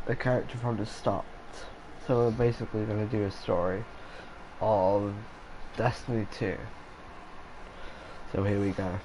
a character from the start. So we're basically going to do a story of Destiny 2. So here we go.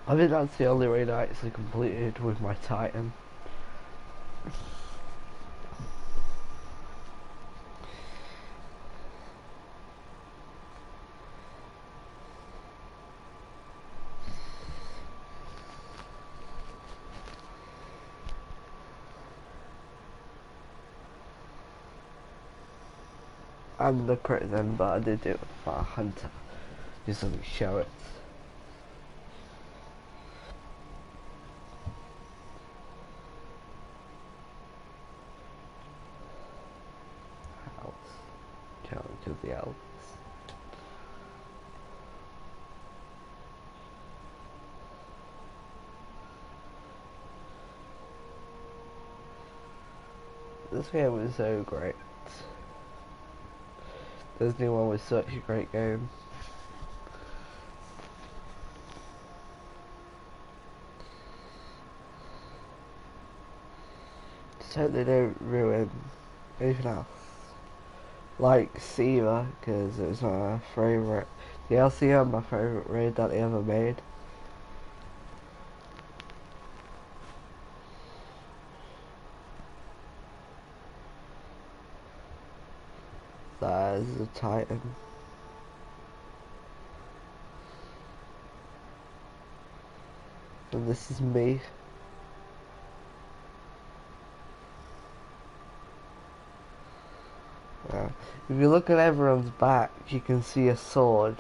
I think that's the only way that I actually completed with my Titan. And the prison, but I did do it for a hunter. Just let me show it. House. Challenge of the Elves. This game was so great. Disney One was such a great game. Just hope they don't ruin anything else. Like Siva, because it was my favourite DLC and my favourite raid that they ever made. That is a Titan. And this is me. If you look at everyone's back, you can see a sword.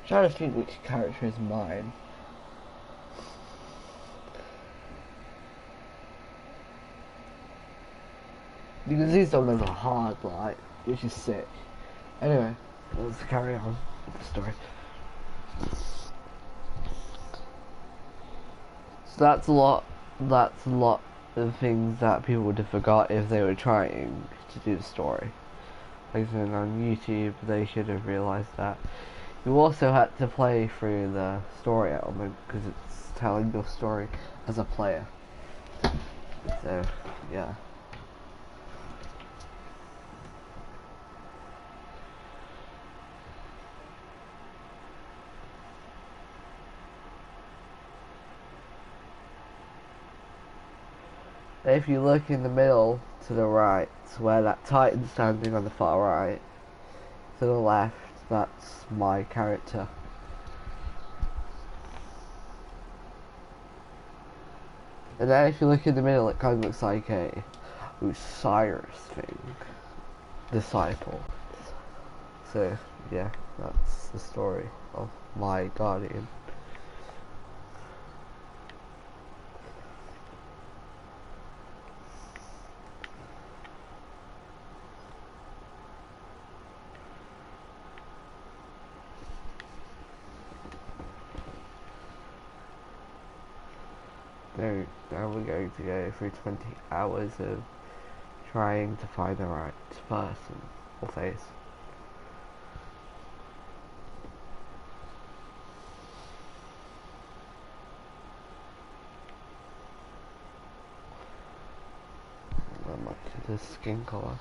I'm trying to think which character is mine. You can see some of them are hard, like, which is sick. Anyway, let's carry on with the story. So that's a lot of things that people would have forgot if they were trying to do the story. Like on YouTube, they should have realised that. You also had to play through the story element because it's telling your story as a player. So, yeah. If you look in the middle to the right, where that Titan's standing on the far right, to the left, that's my character. And then if you look in the middle, it kind of looks like a Osiris thing. Disciple. So, yeah, that's the story of my guardian. Now we're going to go through 20 hours of trying to find the right person or face. How much is this skin colour?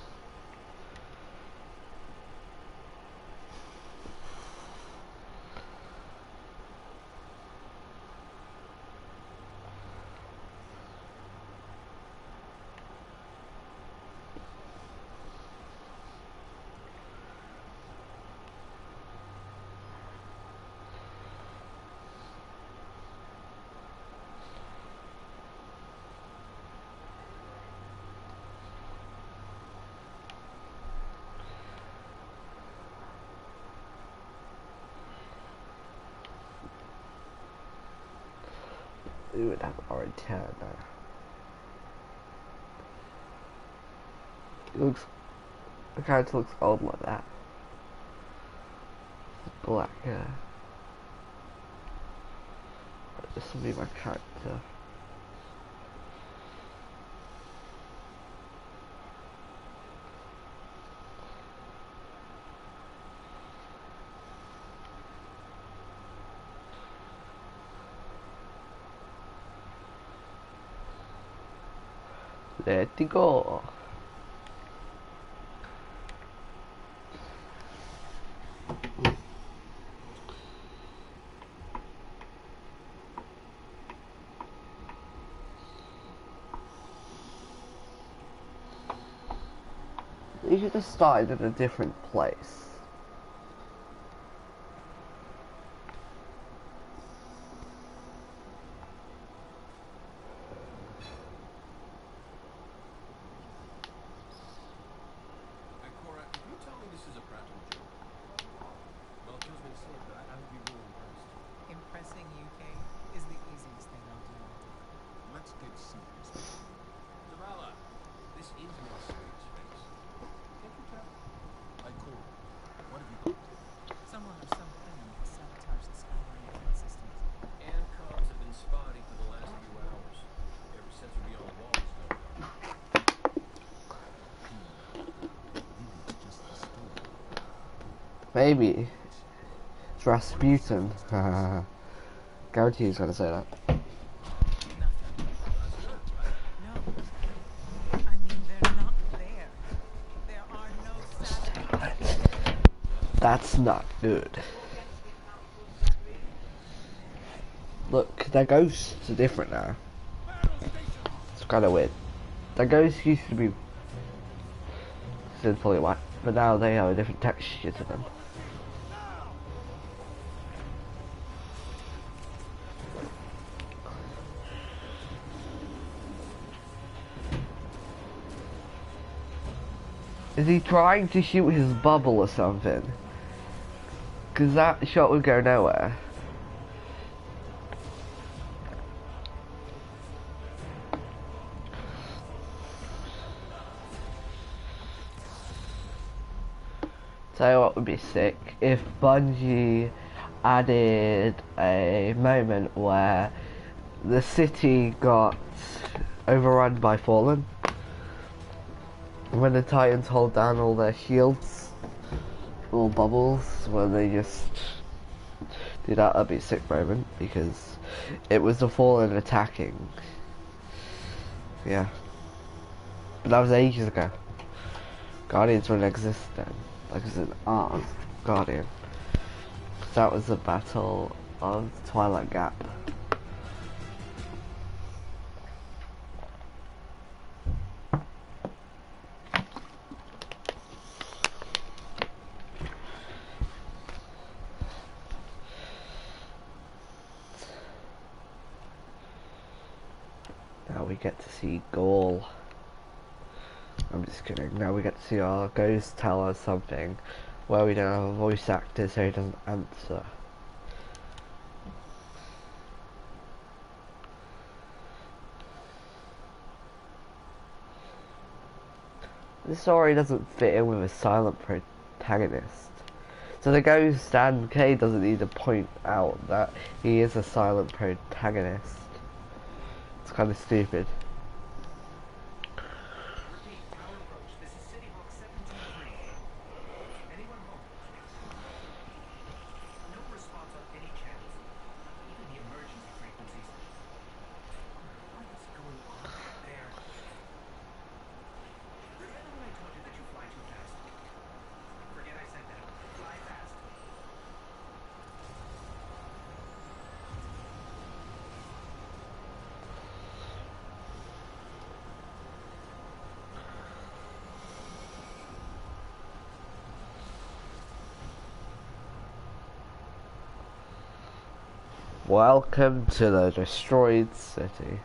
it would have orange hair now. It looks, the character looks old like that. Black hair. This will be my character. Let's go. You should have started in a different place. Maybe it's Rasputin. Guarantee he's gonna say that. That's not good. Look, their ghosts are different now. It's kind of weird. Their ghosts used to be fully white, but now they have a different texture to them. Is he trying to shoot his bubble or something? Because that shot would go nowhere. Tell you what would be sick, if Bungie added a moment where the city got overrun by Fallen. When the Titans hold down all their shields, little bubbles, where they just do that, that'd be a sick moment, because it was the Fallen attacking. Yeah. But that was ages ago. Guardians wouldn't exist then. Like as an art Guardian. That was the battle of the Twilight Gap. Now we get to see Gaul. I'm just kidding. Now we get to see our ghost tell us something where we don't have a voice actor so he doesn't answer. This story doesn't fit in with a silent protagonist. So the ghost and Kay doesn't need to point out that he is a silent protagonist. It's kind of stupid. Welcome to the destroyed city.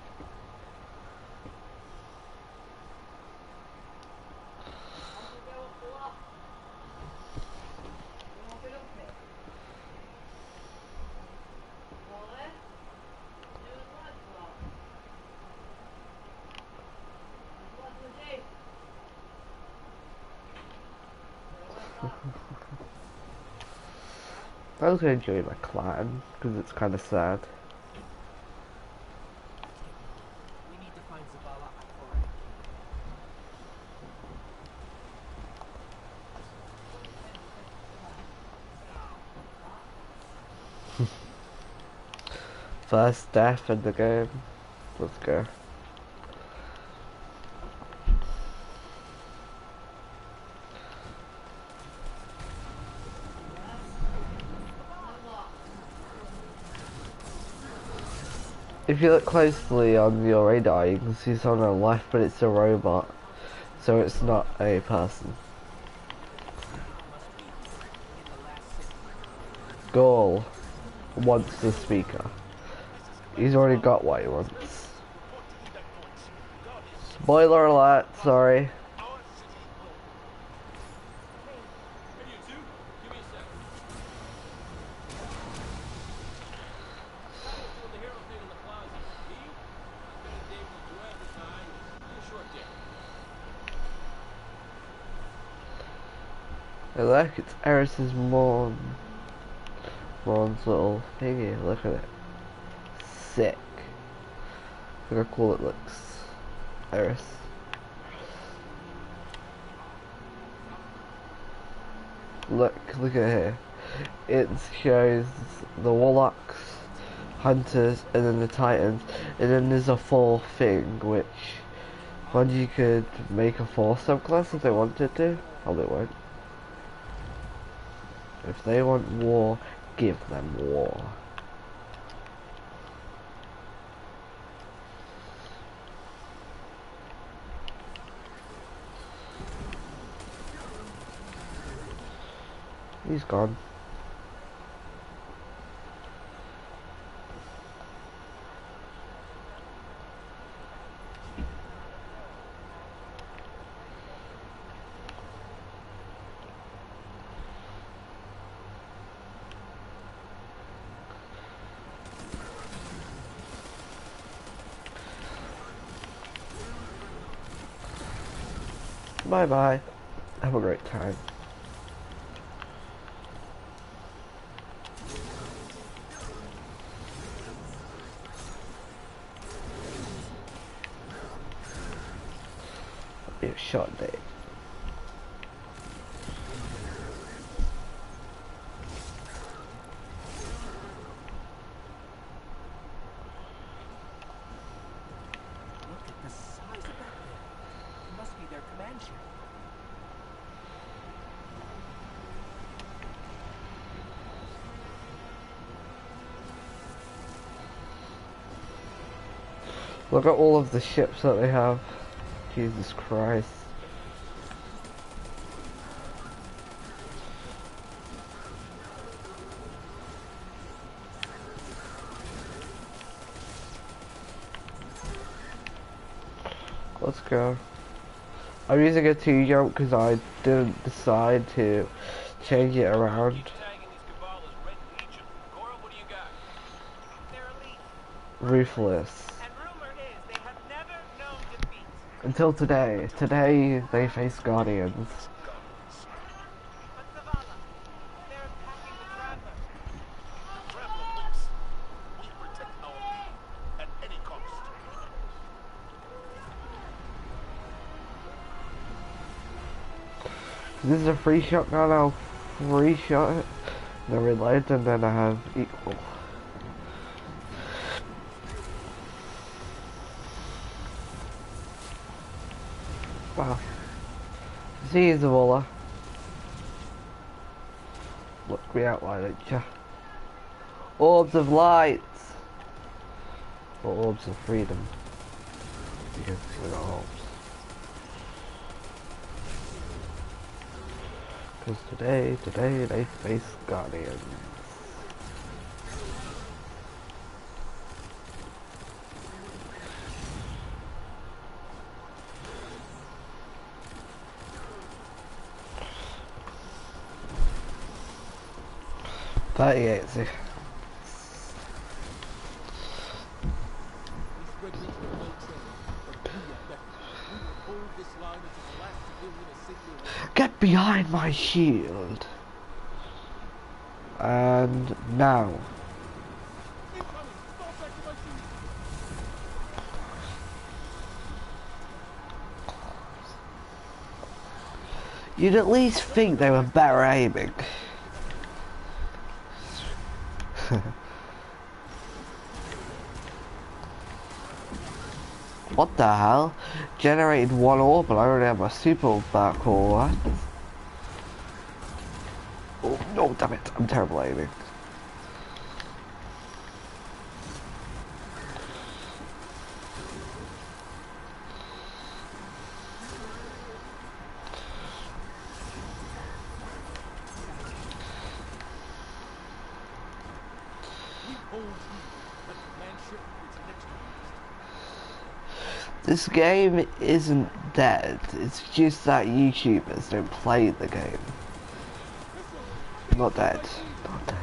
I was gonna join my clan because it's kind of sad. We need to find Zavala Akore. First death in the game. Let's go. If you look closely on your radar, you can see someone on the left, but it's a robot, so it's not a person. Gaul wants the speaker. He's already got what he wants. Spoiler alert, sorry. Hey look, it's Eris's Morn's little thingy, look at it. Sick. Look how cool it looks. Eris. Look at here. It shows the Warlocks, Hunters, and then the Titans, and then there's a fourth thing, which Bungie could make a fourth subclass if they wanted to. Oh, they won't. If they want war, give them war. He's gone. Bye bye. Have a great time. Be a short day. Look at the size of that thing. It must be their command ship. Look at all of the ships that they have. Jesus Christ. Let's go. I'm using a 2-jump because I didn't decide to change it around. Ruthless. Until today. Today they face Guardians. This is a free shot now, I'll free shot it, then reload, and then I have equal. Wow. See you, Zavala. Look me out, why don't ya? Orbs of light! Or orbs of freedom. Because we're not orbs. Because today they face Guardians. See. Get behind my shield. And now. You'd at least think they were better aiming. What the hell? Generated one orb, but I already have my super back or what? Oh no, damn it, I'm terrible at aiming. This game isn't dead, it's just that YouTubers don't play the game. Not dead. Not dead.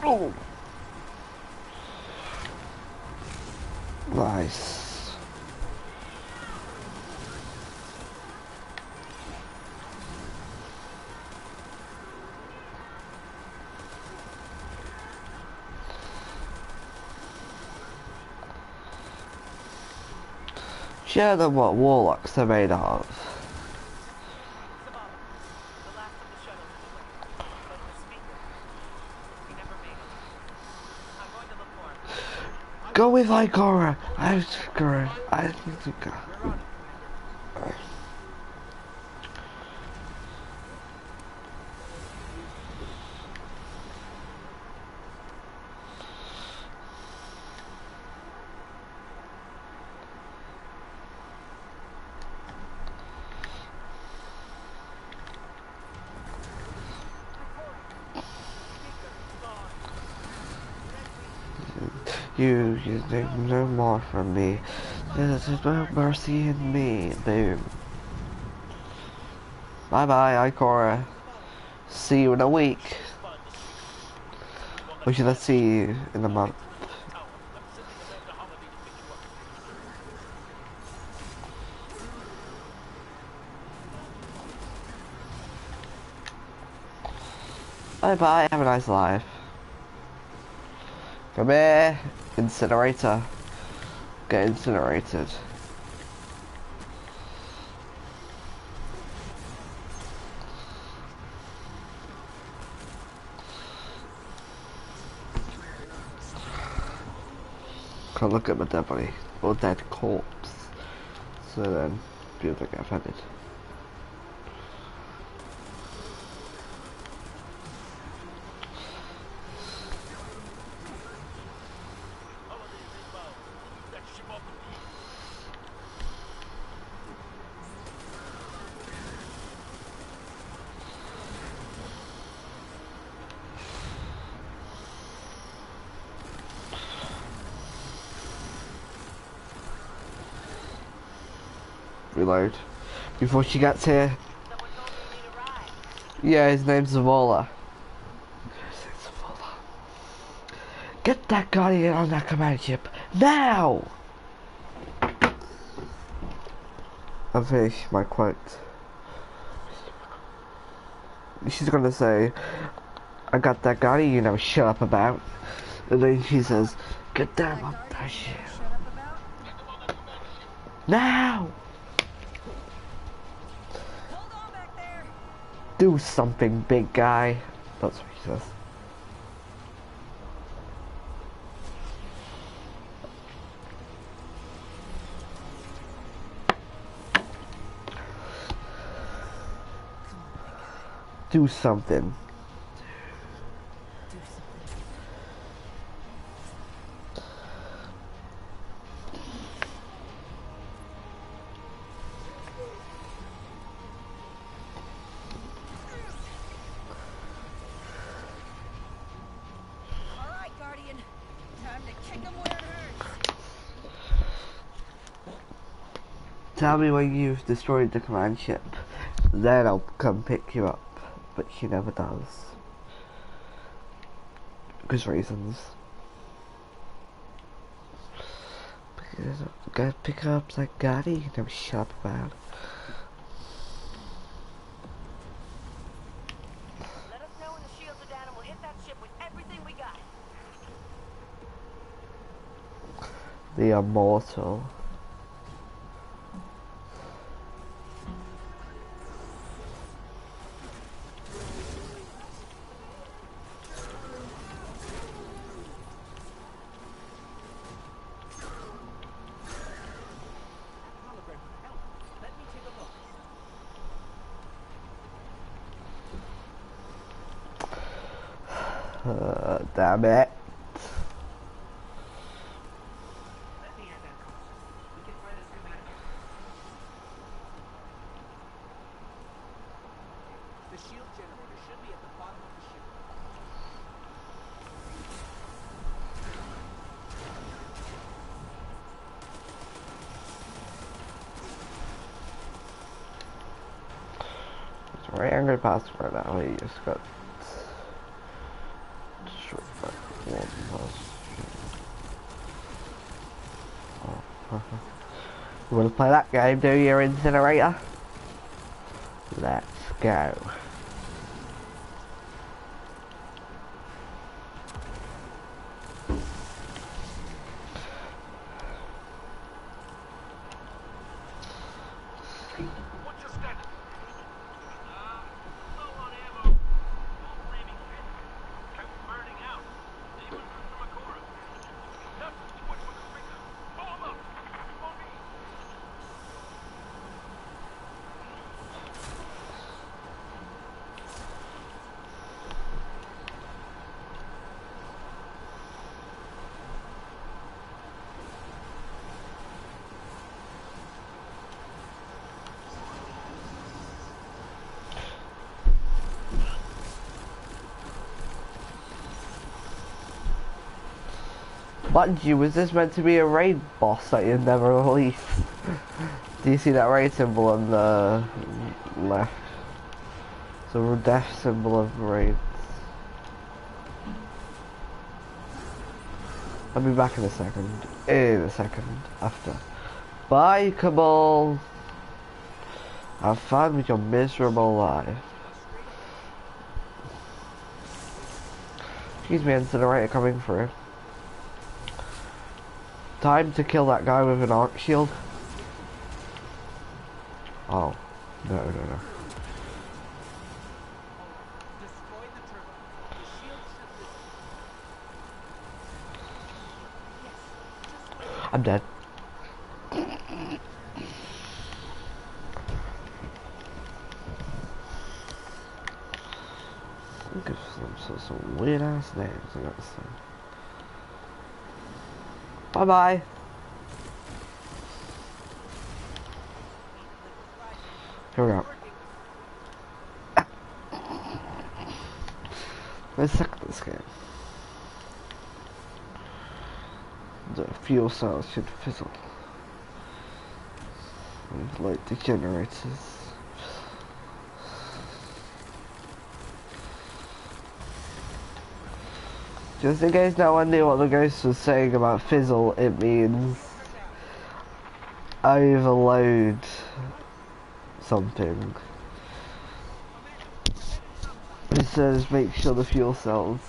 Oh. Nice. Show them what warlocks are made of. Go with Igora. I need to go. You think no more from me. There's no mercy in me. Boom. Bye bye, Ikora. See you in a week. Or should I see you in a month? Bye bye, have a nice life. Come here, incinerator. Get incinerated. Can't look at my dead body or dead corpse. So then people don't get offended. Reload before she gets here. Yeah, his name's Zavola. Get that guardian on that command ship now! I've finished my quote. She's gonna say, I got that guardian you never shut up about. And then she says, get down on that ship. Now! Do something, big guy. That's what he says. Do something. Tell me when you've destroyed the command ship, then I'll come pick you up. But she never does. Good reasons. Gotta pick up like Gotti, never shut up about. Let us know when the shields are down and we'll hit that ship with everything we got. The immortal. Damn it. Let me add that cost. We can find a schematic. The shield generator should be at the bottom of the ship. It's very angry past right now. He just got destroyed by one plus. You wanna play that game, do you, Incinerator? Let's go. What's your status? Low on ammo. Full flaming pit. Kept burning out. Even from Makora. Have to switch with the speaker. Pull him up. On me. Bungie, was this meant to be a raid boss that you never released? Do you see that raid symbol on the left? It's a death symbol of raids. I'll be back in a second. In a second. After. Bye, Cabal. Have fun with your miserable life. Excuse me, Incinerator coming through. Time to kill that guy with an arc shield. Oh, no. Destroy the turbo. The shield should listen. I'm dead. Look at some weird ass names, I gotta say. Bye bye. Here we go. Let's suck this game. The fuel cells should fizzle. With light degenerators. Just in case no one knew what the ghost was saying about fizzle, it means overload something. It says make sure the fuel cells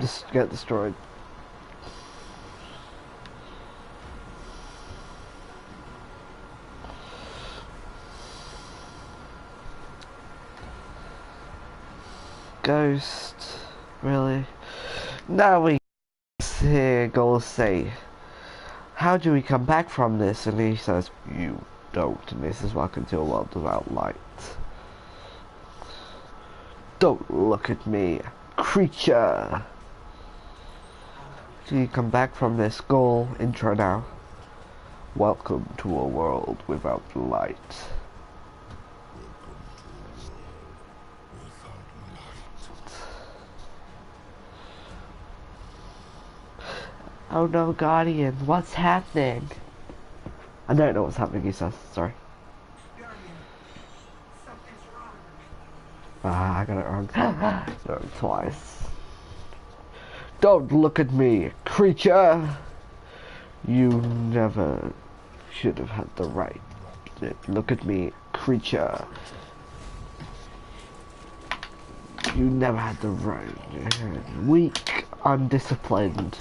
just get destroyed. Ghost, really? Now we hear Gold say, how do we come back from this? And he says, you don't, and this is welcome to a world without light. Don't look at me, creature! Do you come back from this? Goal intro now. Welcome to a world without light. Oh no, Guardian, what's happening? I don't know what's happening, he says, sorry. Guardian, something's wrong. Ah, I got it wrong. No, twice. Don't look at me, creature! You never should have had the right to look at me, creature. You never had the right. Weak, undisciplined,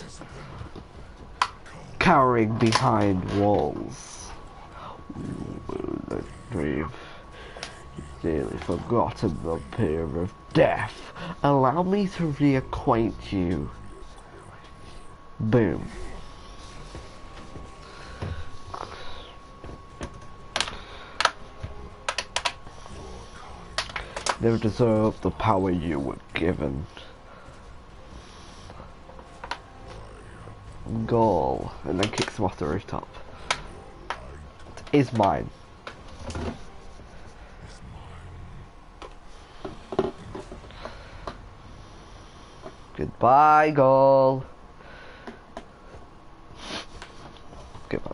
cowering behind walls. The brave, nearly forgotten the peer of death. Allow me to reacquaint you. Boom. Never deserved the power you were given. Goal, and then kicks him off the rooftop. It is mine. Goodbye, goal. Goodbye.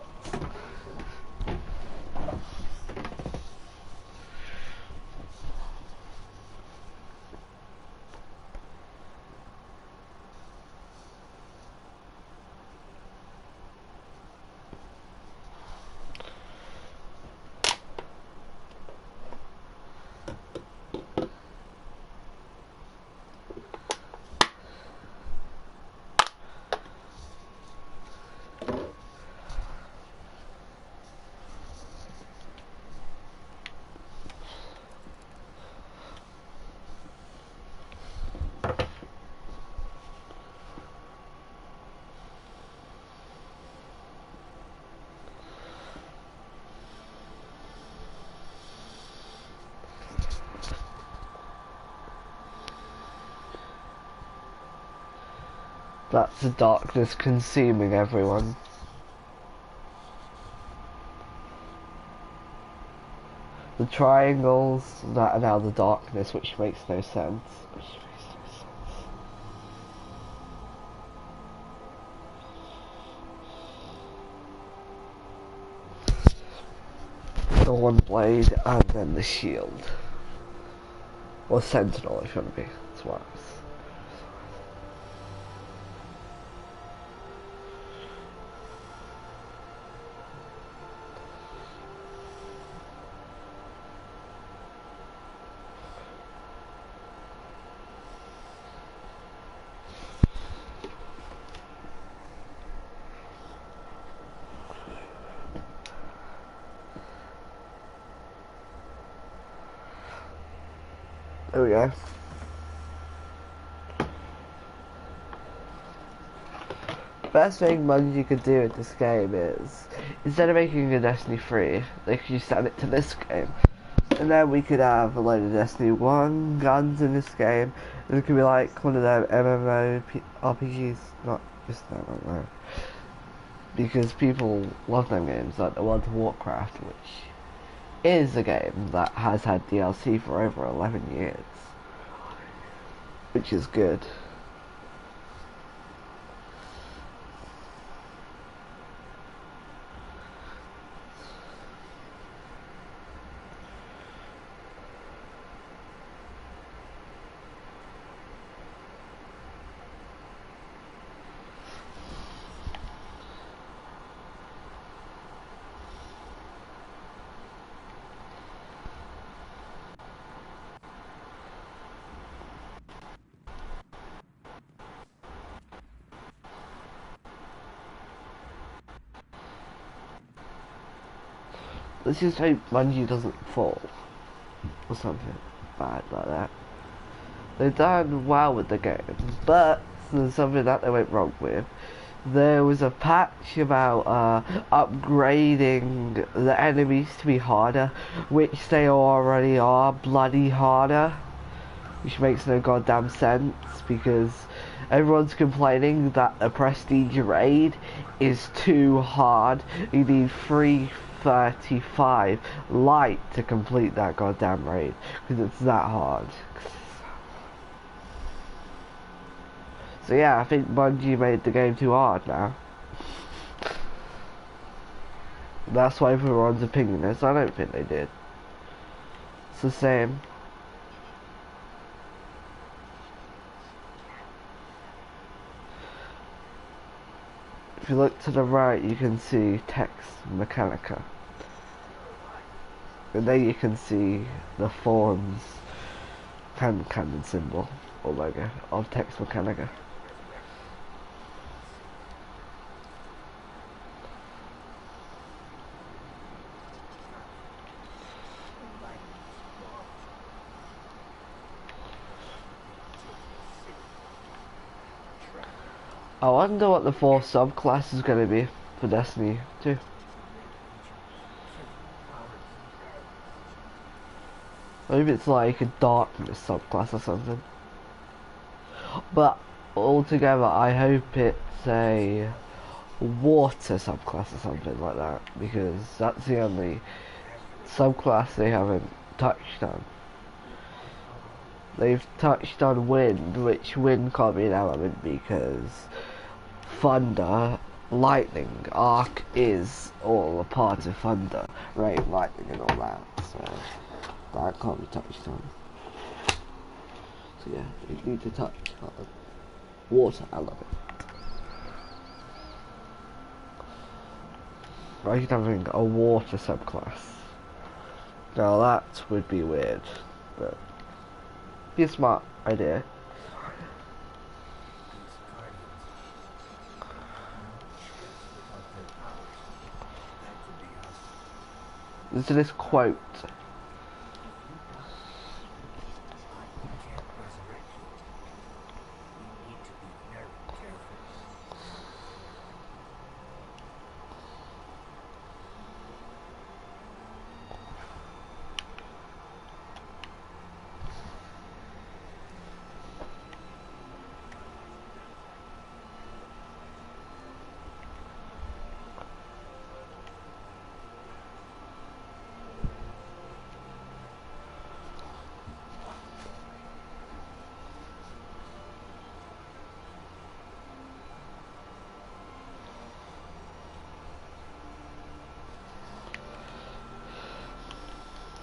That's the darkness consuming everyone. The triangles that are now the darkness, which makes no sense. The one blade and then the shield. Or sentinel if you want to be. That's what it was. There we go. Best thing Bungie could do in this game is, instead of making a Destiny 3, they could just add it to this game. And then we could have a load of Destiny 1 guns in this game. And it could be like one of them MMORPGs, not just that, I don't know. Because people love them games, like the World of Warcraft, which is a game that has had DLC for over 11 years, which is good. Let's just hope Bungie doesn't fall, or something bad like that. They've done well with the game, but there's something that they went wrong with. There was a patch about upgrading the enemies to be harder, which they already are bloody harder, which makes no goddamn sense, because everyone's complaining that a prestige raid is too hard. You need 335 light to complete that goddamn raid, because it's that hard. So yeah, I think Bungie made the game too hard now. That's why everyone's opinion is. I don't think they did. It's the same. If you look to the right, you can see Text Mechanica. And then you can see the Thorns hand cannon symbol or logo of Text Mechanica. I wonder what the fourth subclass is going to be for Destiny 2. Maybe it's like a darkness subclass or something. But altogether, I hope it's a water subclass or something like that, because that's the only subclass they haven't touched on. They've touched on wind, which wind can't be an element because thunder, lightning, arc is all a part of thunder, rain, lightning and all that, so that can't be touched on. So yeah, you need to touch on water element. Like having a water subclass. Now that would be weird, but be a smart idea. Listen to this quote.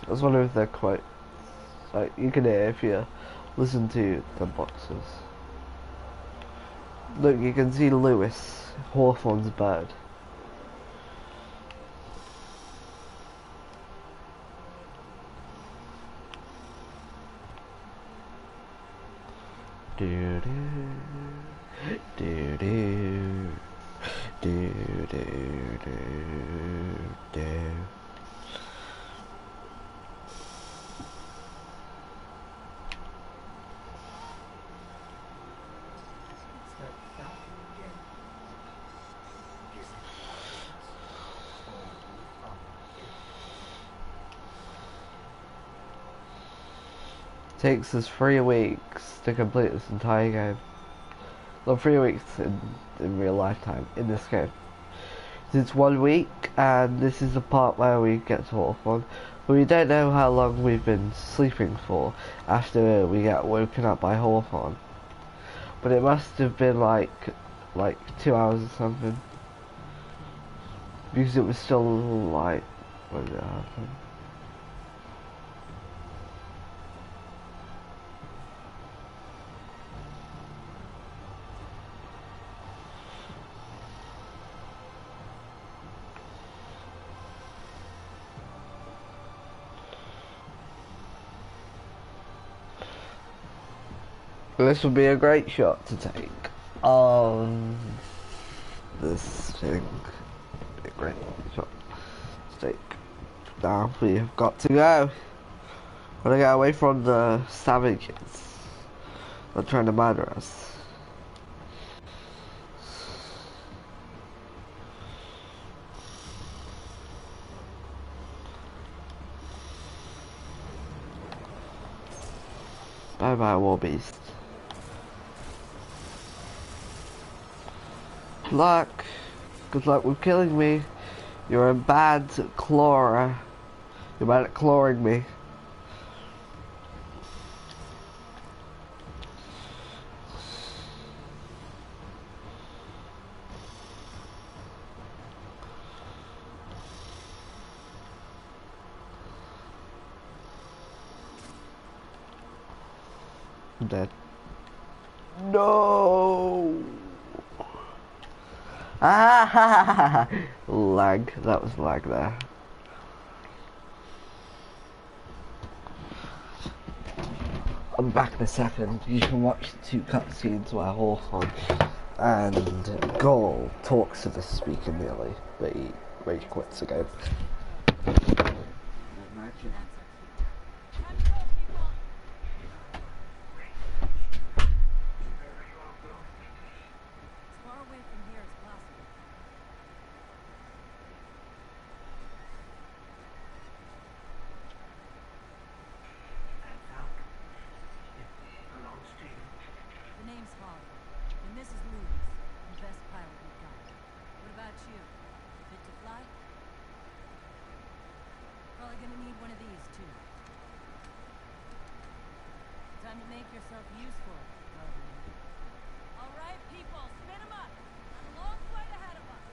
That's one of their quotes. Like you can hear if you listen to the boxes. Look, you can see Lewis, Hawthorne's bird. Do do do do do do do do. Takes us 3 weeks to complete this entire game. Well, 3 weeks in real lifetime in this game. It's 1 week, and this is the part where we get to Hawthorne. But we don't know how long we've been sleeping for after we get woken up by Hawthorne. But it must have been like 2 hours or something. Because it was still light when it happened. This would be a great shot to take on this thing. Be a great shot to take. Now we have got to go. Gotta get away from the savages. They're trying to murder us. Bye bye, war beast. Luck. Good luck with killing me. You're a bad clawer. You're bad at clawing me. I'm dead. No. Ah, lag. That was lag there. I'm back in a second. You can watch the 2 cutscenes where Hawthorne and Gaul talks to the speaker nearly, but he rage quits again. Imagine. As far away from here as possible. The name's Holly, and this is Louis, the best pilot we've got. What about you? Fit to fly? Probably gonna need one of these, too. Time to make yourself useful, Governor. All right, people, spin 'em up! Got a long flight ahead of us!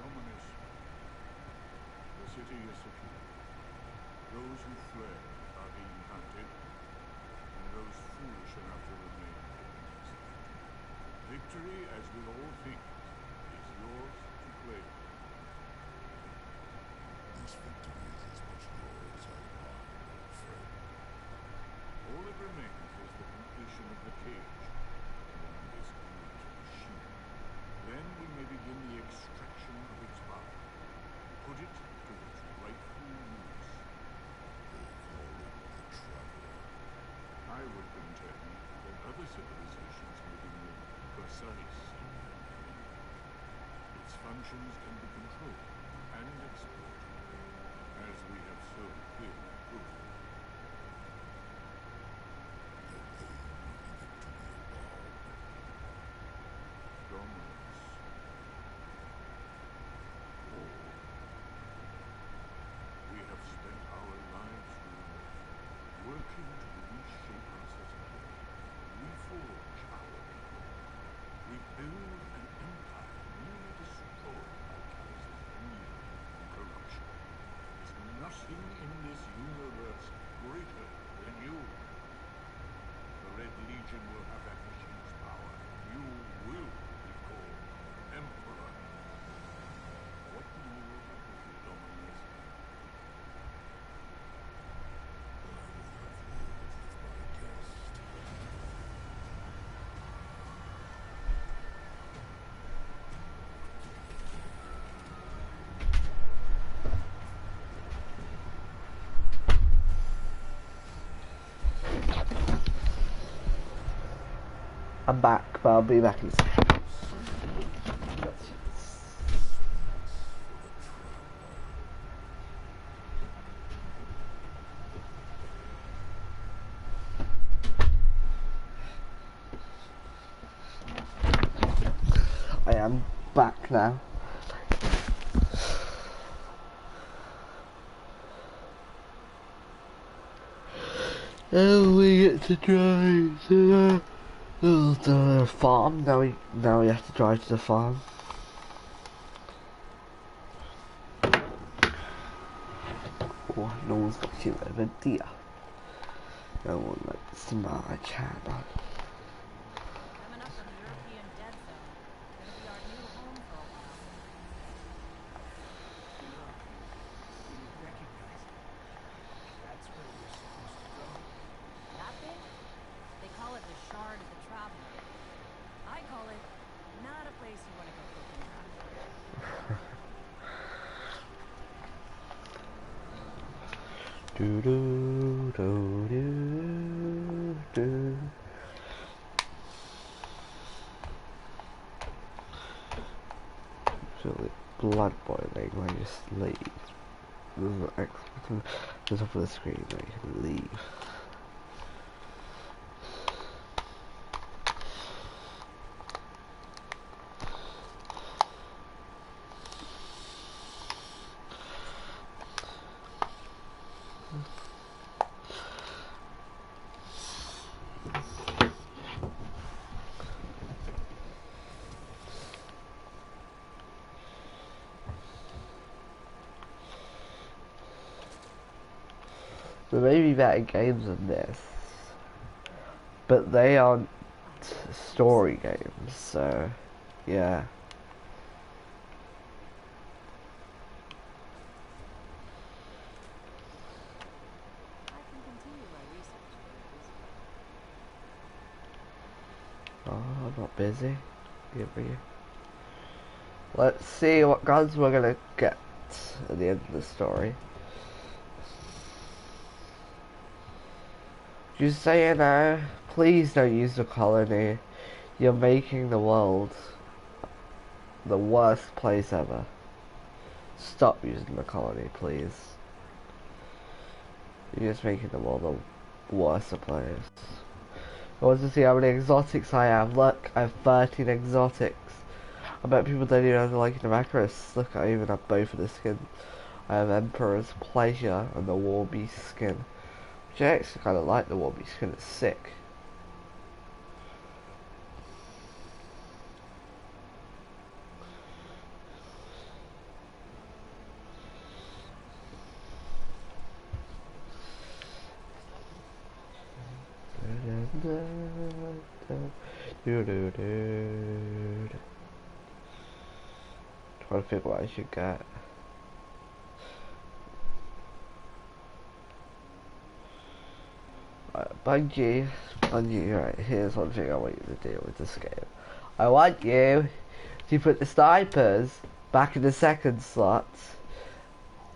Dominus, the city is secure. Those who fled are being hunted, and those foolish enough to remain remains. Victory, as with all things, is yours to claim. This victory is as much yours as mine, old friend. All that remains is the completion of the cage around this great machine. Then we may begin the extraction of its power, put it to its rightful use. They call it the Traveler. I would contend that other civilizations may be more precise in their naming. Its functions can be controlled and exploited, as we have so clearly proven. Their aim even to be a god. Dominus. We have spent our lives here, working to reshape our society, reforge our people, rebuild an empire nearly destroyed by Callus's greed and corruption. There is nothing in this universe greater than you. The Red Legion will have that machine's power. You will be called Emperor. What more does the Dominus need? I'm back, but I'll be back in a second. I am back now. And we get to drive to the farm. Now we have to drive to the farm. Oh, no one's watching the video. No one likes my channel. Coming up on the European Dead Zone. Gonna be our new home for a while. Do you recognize it? That's where we're supposed to go. That thing? They call it the Shard of the Traveler. I call it not a place you want to go looking around. Do do do do do. blood boiling when you sleep. There's an X button at the top of the screen where you can leave. There may be better games than this, but they aren't story games, so yeah. I can continue my research if you're busy. Oh, I'm not busy. Give me. Let's see what guns we're gonna get at the end of the story. Just so you know, please don't use the colony. You're making the world the worst place ever. Stop using the colony, please. You're just making the world the worst place. I want to see how many exotics I have. Look, I have 13 exotics. I bet people don't even have like the Macros. Look, I even have both of the skins. I have Emperor's Pleasure and the War Beast skin. Which I actually kind of like the War Beast skin, it's sick. Trying to figure what I should get. Bungie, right, here's one thing I want you to do with this game. I want you to put the snipers back in the second slot,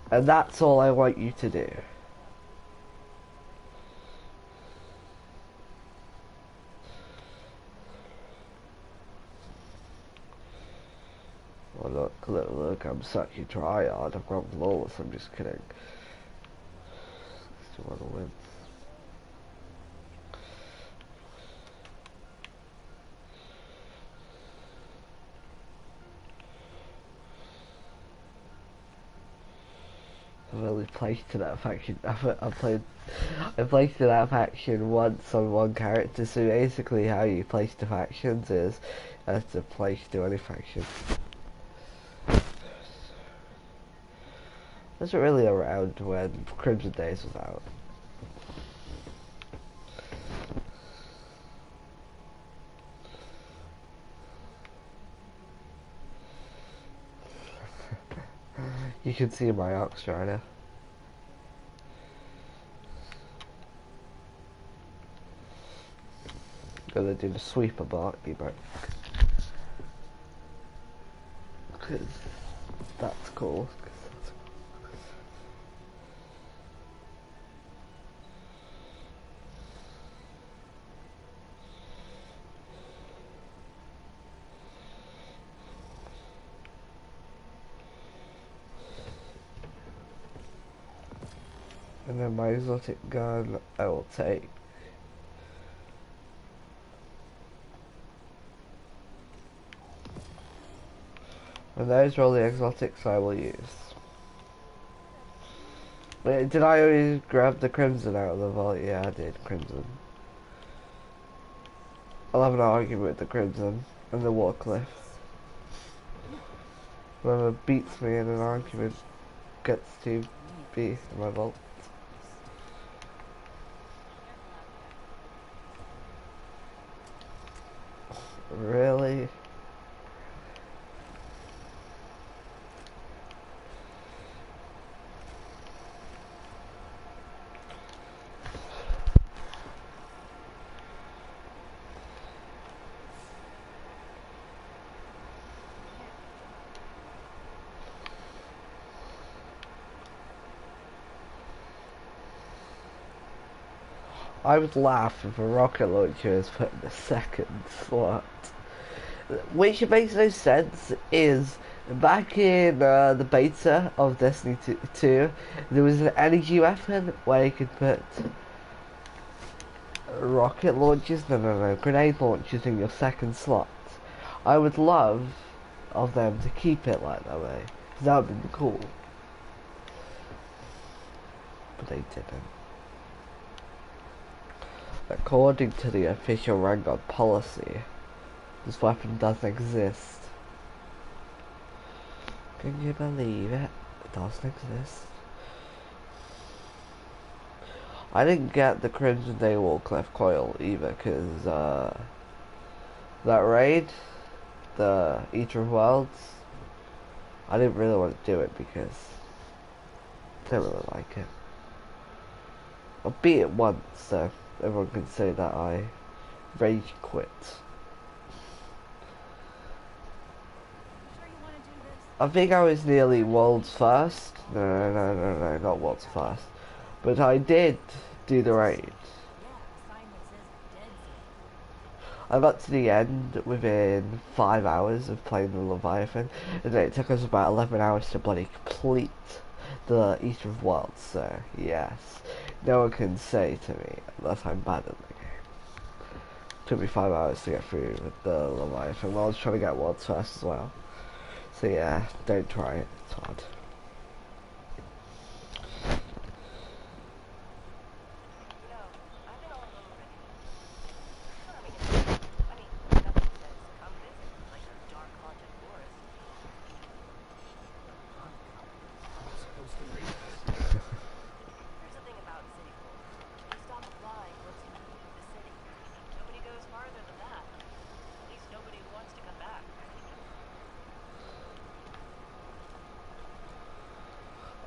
and that's all I want you to do. Well, look, I'm such a tryhard. I've gone flawless, I'm just kidding. Still want to win. I've only played to that faction. I played to that faction once on one character. So basically, how you place the factions is you have to place to any faction. I wasn't really around when Crimson Days was out. You can see my ox rider. Gonna do the sweeper bark debug. Cause that's cool. And then my exotic gun I will take. And those are all the exotics I will use. Wait, did I always grab the crimson out of the vault? Yeah, I did, crimson. I'll have an argument with the crimson and the Warcliffe. Whoever beats me in an argument gets to be in my vault. Really? I would laugh if a rocket launcher is put in the second slot. Which makes no sense is Back in the beta of Destiny 2, there was an energy weapon where you could put rocket launchers, no, grenade launchers in your second slot. I would love of them to keep it like that way, because that would have been cool. But they didn't. According to the official Vanguard policy, this weapon doesn't exist. Can you believe it? It doesn't exist. I didn't get the Crimson Daywall Clef Coil either, because that raid, the Eater of Worlds, I didn't really want to do it because I don't really like it. I beat it once, so everyone can say that I rage quit. Sure you want to do this? I think I was nearly world's first. No, not world's first. But I did do the raid. Yeah, assignment says dead zone. I got to the end within 5 hours of playing the Leviathan, and then it took us about 11 hours to bloody complete the Eater of Worlds, so yes. No one can say to me unless I'm bad at the game. Took me 5 hours to get through with the Leviathan while I was trying to get world's first as well. So yeah, don't try it, it's hard.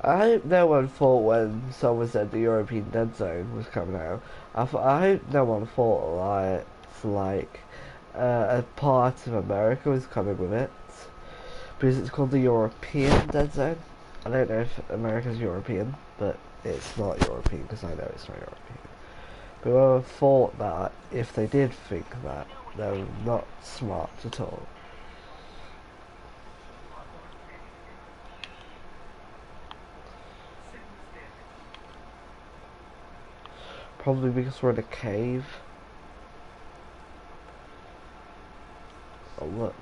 I hope no one thought when someone said the European Dead Zone was coming out, I hope no one thought like a part of America was coming with it, because it's called the European Dead Zone. I don't know if America's European, but it's not European because I know it's not European. But whoever thought that, if they did think that, they're not smart at all. Probably because we're in a cave. Oh look,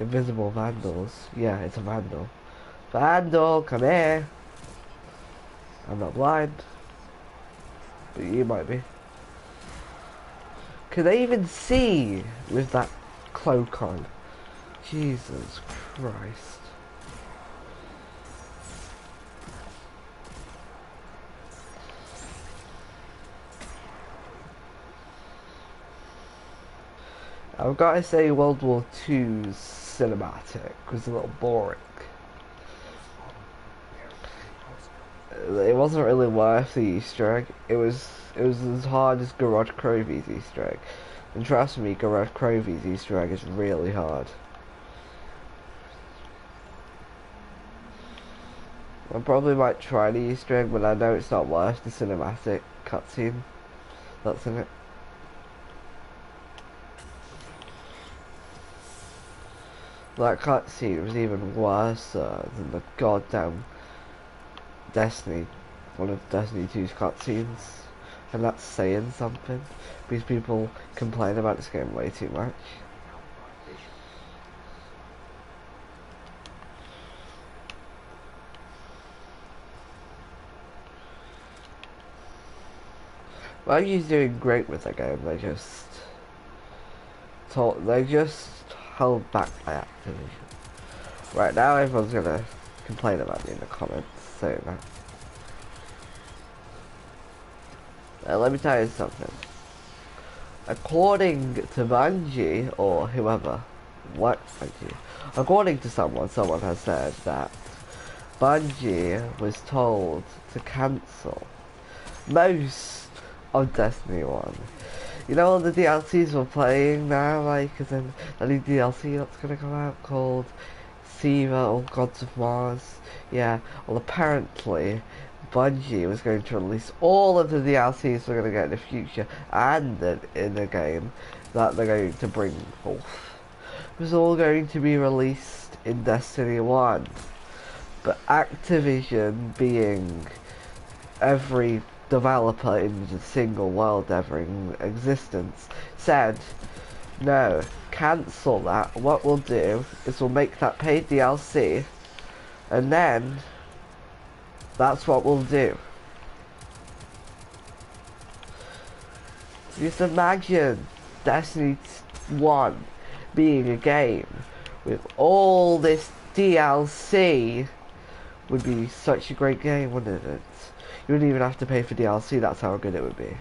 invisible vandals. Yeah, it's a vandal. Vandal, come here. I'm not blind, but you might be. Can they even see with that cloak on? Jesus Christ. I've got to say World War II's cinematic was a little boring. It wasn't really worth the Easter egg. It was as hard as Garage Crovy's Easter egg. And trust me, Garage Crovy's Easter egg is really hard. I probably might try the Easter egg, but I know it's not worth the cinematic cutscene that's in it. That cutscene was even worse than the goddamn Destiny, one of Destiny 2's cutscenes, and that's saying something, because people complain about this game way too much. Bungie's doing great with the game, they just held back by Activision. Right now everyone's gonna complain about me in the comments saying that. Let me tell you something. According to Bungie, or whoever, according to someone has said that Bungie was told to cancel most of Destiny 1. You know all the DLCs we're playing now, like, as in a new DLC that's gonna come out called Siva or Gods of Mars. Yeah, well apparently Bungie was going to release all of the DLCs we're going to get in the future and in the game that they're going to bring forth. was all going to be released in Destiny 1. But Activision, being every developer in the single world ever in existence, said, no, cancel that. What we'll do is we'll make that paid DLC, and then that's what we'll do. Just imagine Destiny 1 being a game with all this DLC. Would be such a great game, wouldn't it? You wouldn't even have to pay for DLC, that's how good it would be.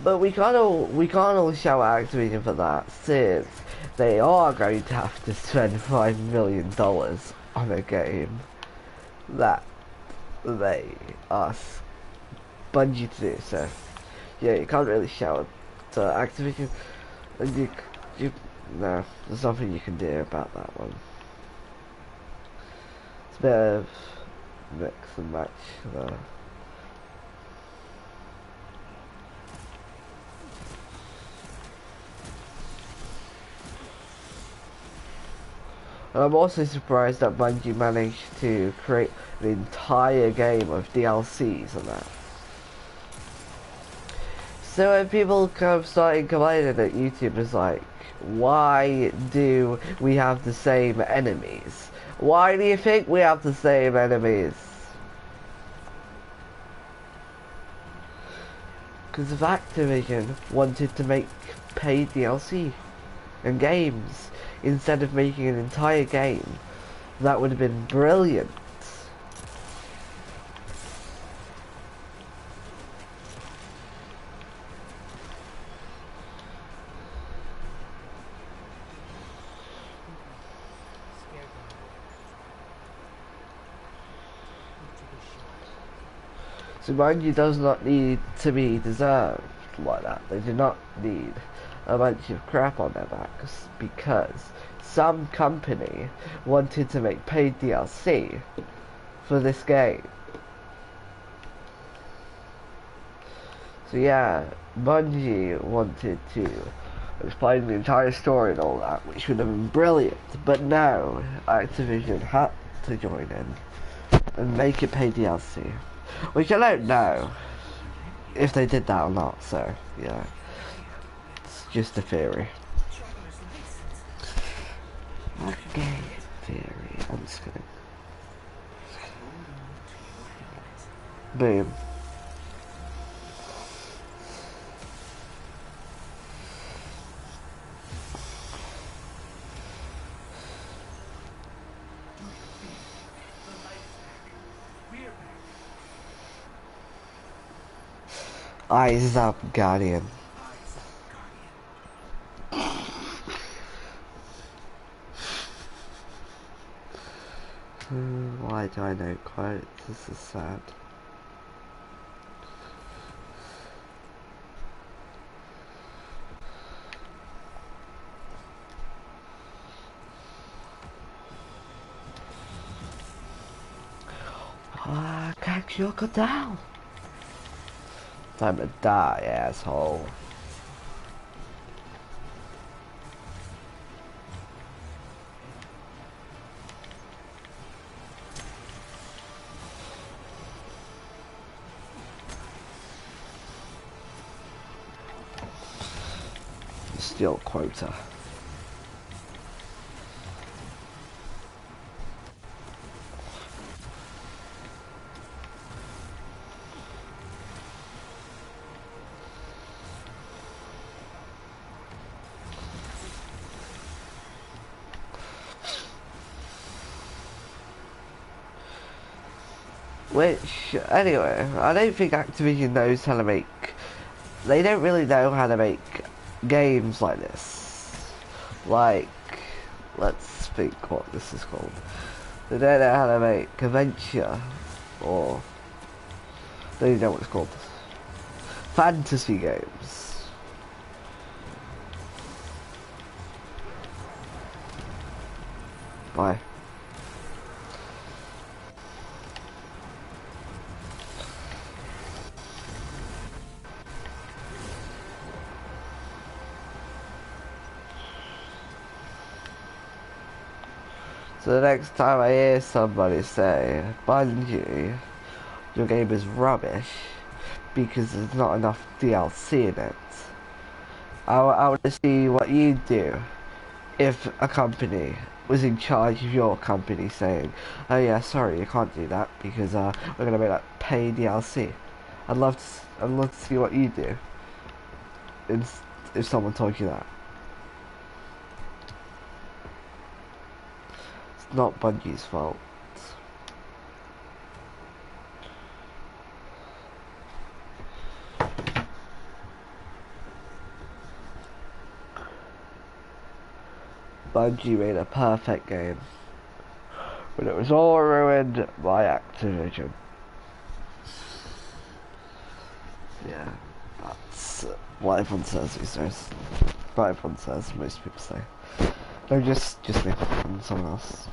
But we can't all shout at Activision for that, since they are going to have to spend $5 million on a game that they ask Bungie to do. So yeah, you can't really shout at Activision, and no, there's nothing you can do about that one. It's a bit of mix and match there. And I'm also surprised that Bungie managed to create an entire game of DLCs and that. So when people kind of started complaining that YouTube is like, why do we have the same enemies? Why do you think we have the same enemies? Because if Activision wanted to make paid DLC and games instead of making an entire game, that would have been brilliant. So Bungie does not need to be deserved like that. They do not need a bunch of crap on their backs because some company wanted to make paid DLC for this game. So yeah, Bungie wanted to explain the entire story and all that, which would have been brilliant, but no, Activision had to join in and make it paid DLC. Which I don't know if they did that or not, so yeah, it's just a theory. Okay, theory, I'm just kidding. Boom. Eyes up, Guardian. Why do I know quotes? This is sad. Ah, can't you go down? Time to die, asshole. Still quota. Which, anyway, I don't think Activision knows how to make... They don't really know how to make games like this. Like, let's think what this is called. They don't know how to make adventure, or... They don't know what it's called. Fantasy games. Bye. So the next time I hear somebody say, Bungie, your game is rubbish because there's not enough DLC in it, I want to see what you'd do if a company was in charge of your company saying, oh yeah, sorry, you can't do that because we're going to make that pay DLC. I'd love to see what you do if someone told you that. It's not Bungie's fault. Bungie made a perfect game, but it was all ruined by Activision. Yeah, that's what everyone says these days. What everyone says, most people say. No, just me and someone else.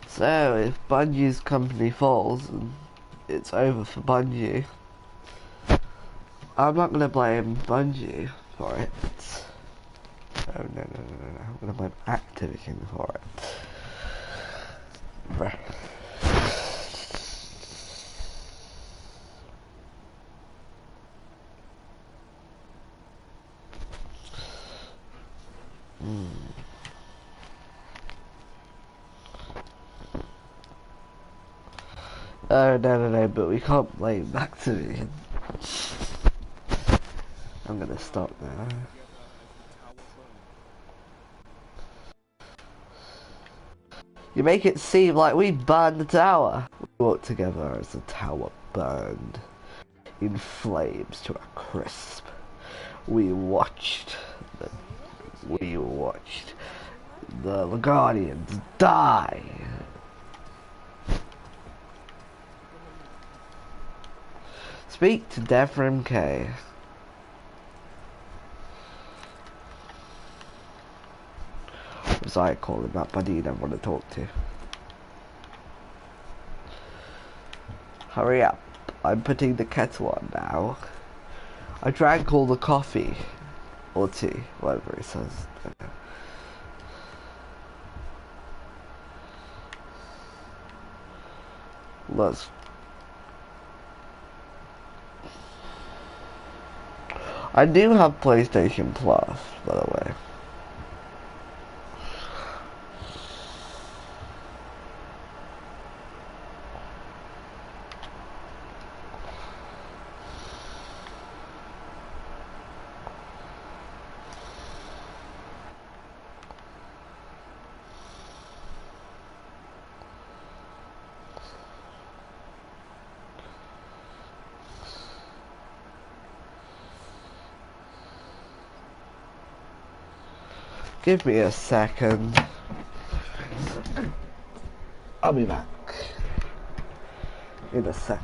So, if Bungie's company falls and it's over for Bungie, I'm not gonna blame Bungie for it. Oh no. I'm gonna blame Activision for it. Bruh. Oh no, but we can't blame Activision. I'm gonna stop now. You make it seem like we burned the tower. We walked together as the tower burned in flames to a crisp. We watched the Guardians die. Speak to Devrim K. As I call him that buddy you don't want to talk to. Hurry up. I'm putting the kettle on now. I drank all the coffee. Or tea, whatever he says. Let's... I do have PlayStation Plus, by the way. Give me a second. I'll be back in a sec.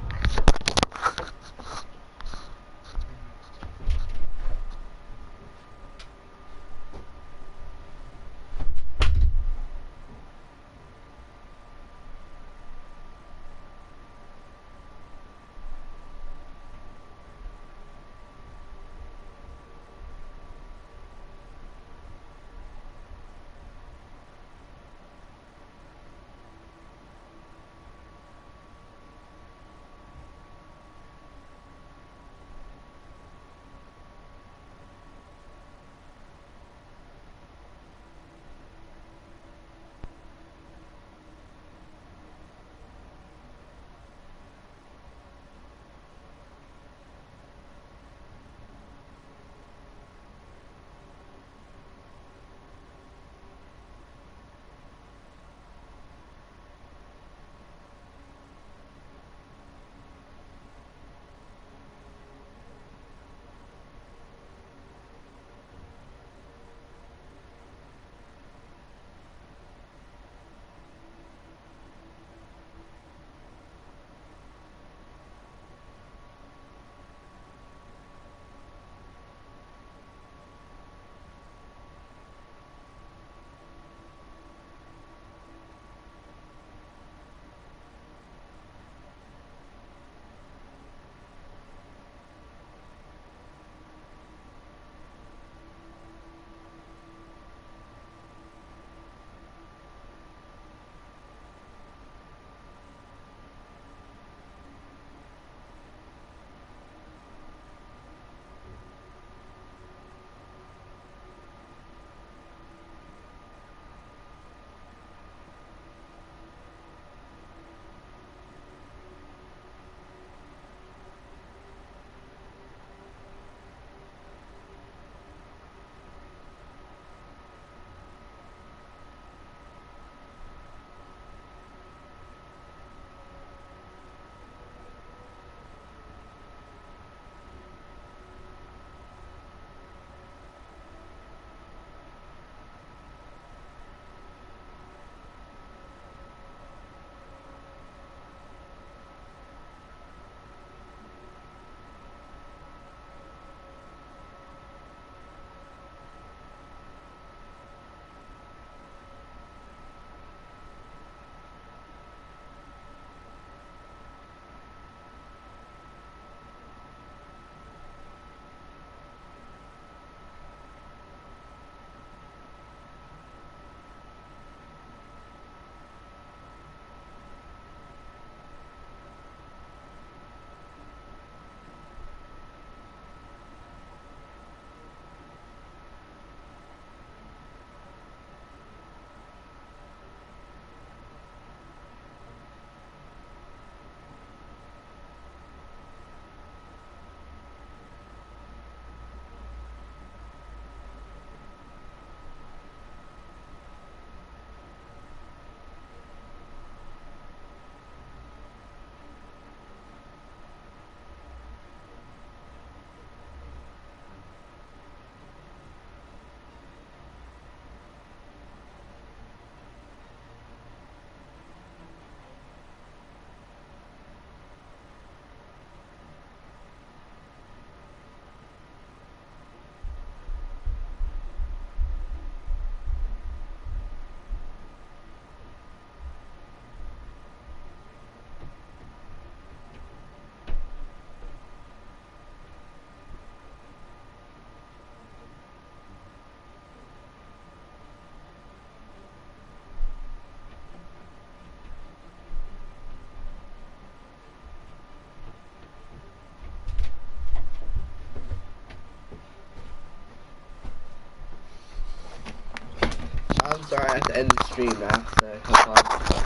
sorry, I have to end the stream now, so come on.